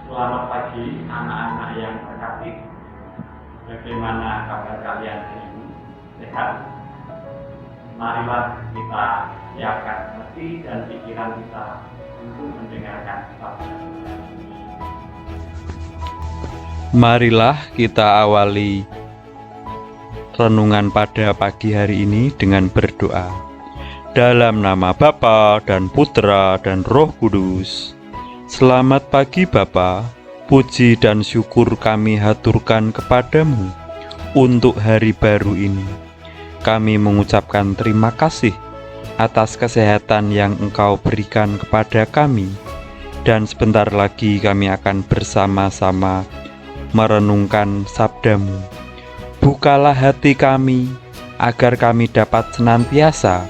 Selamat pagi anak-anak yang terkasih. Bagaimana kabar kalian hari ini? Sehat? Marilah kita siapkan hati dan pikiran kita untuk mendengarkan sabda. Marilah kita awali renungan pada pagi hari ini dengan berdoa. Dalam nama Bapa dan Putra dan Roh Kudus. Selamat pagi Bapa, puji dan syukur kami haturkan kepadamu untuk hari baru ini. Kami mengucapkan terima kasih atas kesehatan yang Engkau berikan kepada kami. Dan sebentar lagi kami akan bersama-sama merenungkan sabdamu. Bukalah hati kami agar kami dapat senantiasa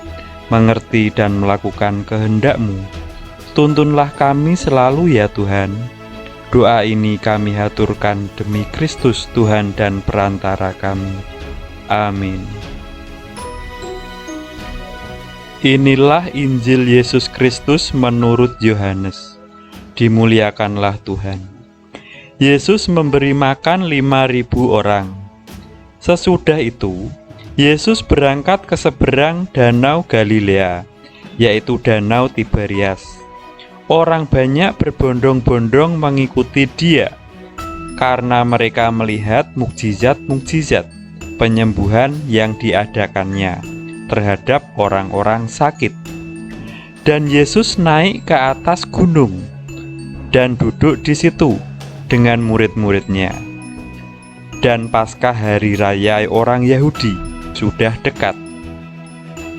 mengerti dan melakukan kehendak-Mu. Tuntunlah kami selalu ya Tuhan. Doa ini kami haturkan demi Kristus Tuhan dan perantara kami. Amin. Inilah Injil Yesus Kristus menurut Yohanes. Dimuliakanlah Tuhan. Yesus memberi makan 5.000 orang. Sesudah itu, Yesus berangkat ke seberang Danau Galilea, yaitu Danau Tiberias. Orang banyak berbondong-bondong mengikuti Dia, karena mereka melihat mukjizat-mukjizat penyembuhan yang diadakannya terhadap orang-orang sakit. Dan Yesus naik ke atas gunung dan duduk di situ dengan murid-muridnya. Dan Paskah hari raya orang Yahudi sudah dekat.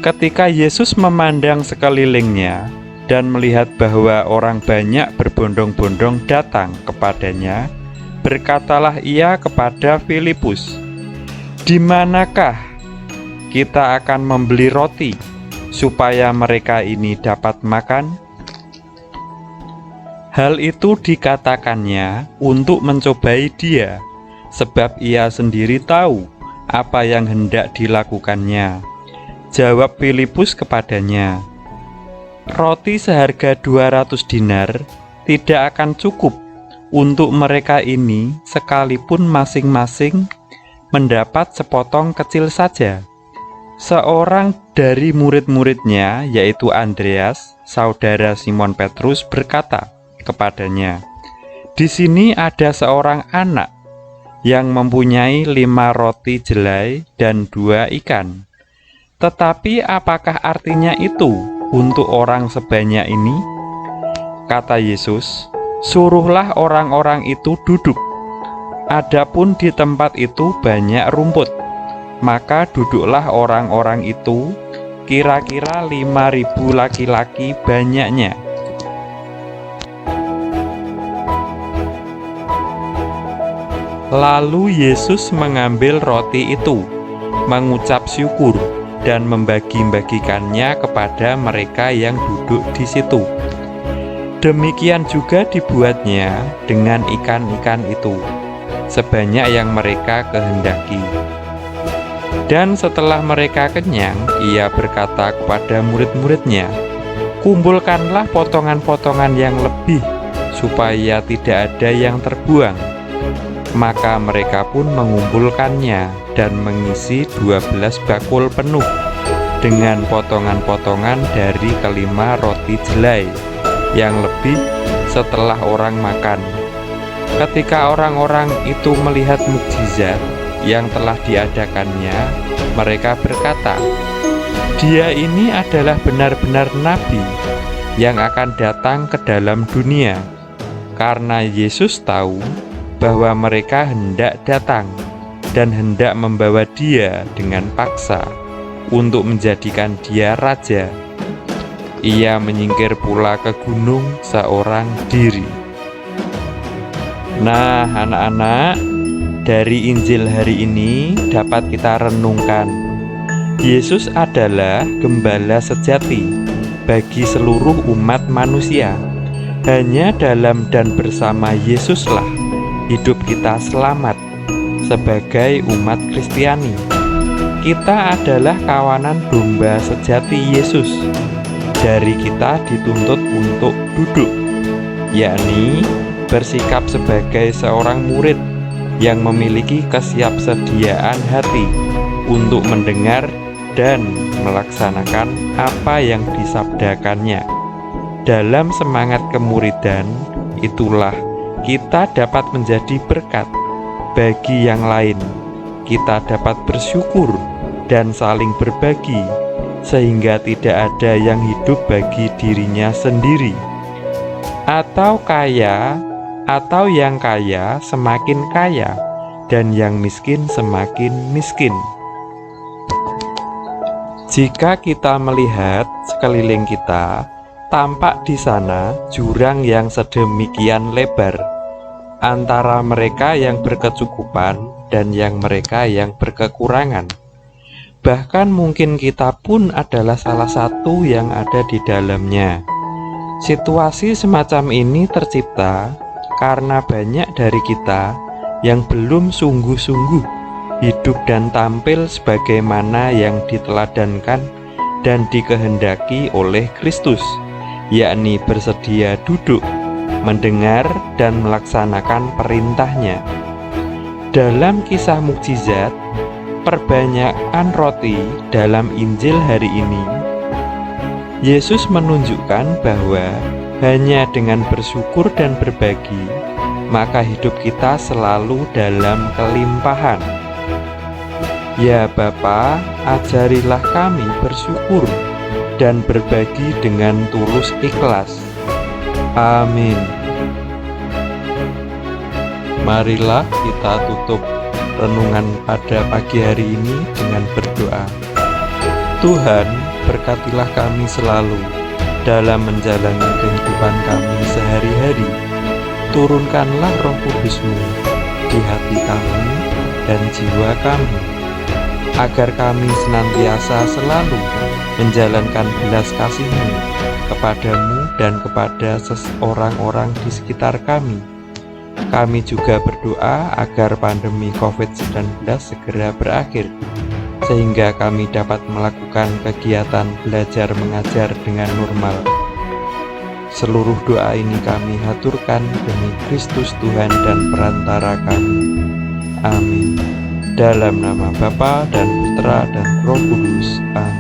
Ketika Yesus memandang sekelilingnya dan melihat bahwa orang banyak berbondong-bondong datang kepadanya, berkatalah ia kepada Filipus, "Di manakah kita akan membeli roti supaya mereka ini dapat makan?" Hal itu dikatakannya untuk mencobai Dia, sebab ia sendiri tahu apa yang hendak dilakukannya. Jawab Filipus kepadanya, "Roti seharga 200 dinar tidak akan cukup untuk mereka ini sekalipun masing-masing mendapat sepotong kecil saja." Seorang dari murid-muridnya, yaitu Andreas, saudara Simon Petrus, berkata kepadanya, "Di sini ada seorang anak yang mempunyai 5 roti jelai dan 2 ikan. Tetapi apakah artinya itu untuk orang sebanyak ini?" Kata Yesus, "Suruhlah orang-orang itu duduk. Adapun di tempat itu banyak rumput." Maka duduklah orang-orang itu, kira-kira 5.000 laki-laki banyaknya. Lalu Yesus mengambil roti itu, mengucap syukur, dan membagi-bagikannya kepada mereka yang duduk di situ. Demikian juga dibuatnya dengan ikan-ikan itu, sebanyak yang mereka kehendaki. Dan setelah mereka kenyang, ia berkata kepada murid-muridnya, "Kumpulkanlah potongan-potongan yang lebih, supaya tidak ada yang terbuang." Maka mereka pun mengumpulkannya dan mengisi 12 bakul penuh dengan potongan-potongan dari kelima roti jelai yang lebih setelah orang makan. Ketika orang-orang itu melihat mukjizat yang telah diadakannya, mereka berkata, "Dia ini adalah benar-benar nabi yang akan datang ke dalam dunia." Karena Yesus tahu bahwa mereka hendak datang dan hendak membawa Dia dengan paksa untuk menjadikan Dia raja. Ia menyingkir pula ke gunung seorang diri. Nah, anak-anak, dari Injil hari ini dapat kita renungkan, Yesus adalah gembala sejati bagi seluruh umat manusia. Hanya dalam dan bersama Yesuslah hidup kita selamat sebagai umat Kristiani. Kita adalah kawanan domba sejati Yesus. Dari kita dituntut untuk duduk, yakni bersikap sebagai seorang murid yang memiliki kesiapsediaan hati untuk mendengar dan melaksanakan apa yang disabdakannya. Dalam semangat kemuridan, itulah kita dapat menjadi berkat bagi yang lain. Kita dapat bersyukur dan saling berbagi, sehingga tidak ada yang hidup bagi dirinya sendiri, atau yang kaya semakin kaya, dan yang miskin semakin miskin. Jika kita melihat sekeliling kita, tampak di sana jurang yang sedemikian lebar antara mereka yang berkecukupan dan mereka yang berkekurangan. Bahkan mungkin kita pun adalah salah satu yang ada di dalamnya. Situasi semacam ini tercipta karena banyak dari kita yang belum sungguh-sungguh hidup dan tampil sebagaimana yang diteladankan dan dikehendaki oleh Kristus, yakni bersedia duduk, mendengar, dan melaksanakan perintahnya. Dalam kisah mukjizat perbanyakan roti dalam Injil hari ini, Yesus menunjukkan bahwa hanya dengan bersyukur dan berbagi, maka hidup kita selalu dalam kelimpahan. Ya Bapa, ajarilah kami bersyukur dan berbagi dengan tulus ikhlas. Amin. Marilah kita tutup renungan pada pagi hari ini dengan berdoa. Tuhan, berkatilah kami selalu dalam menjalani kehidupan kami sehari-hari. Turunkanlah Roh Kudus-Mu di hati kami dan jiwa kami, agar kami senantiasa selalu menjalankan belas kasih-Mu kepadamu dan kepada orang-orang di sekitar kami. Kami juga berdoa agar pandemi COVID-19 segera berakhir, sehingga kami dapat melakukan kegiatan belajar mengajar dengan normal. Seluruh doa ini kami haturkan demi Kristus Tuhan dan perantara kami. Amin. Dalam nama Bapa dan Putra dan Roh Kudus. Amin.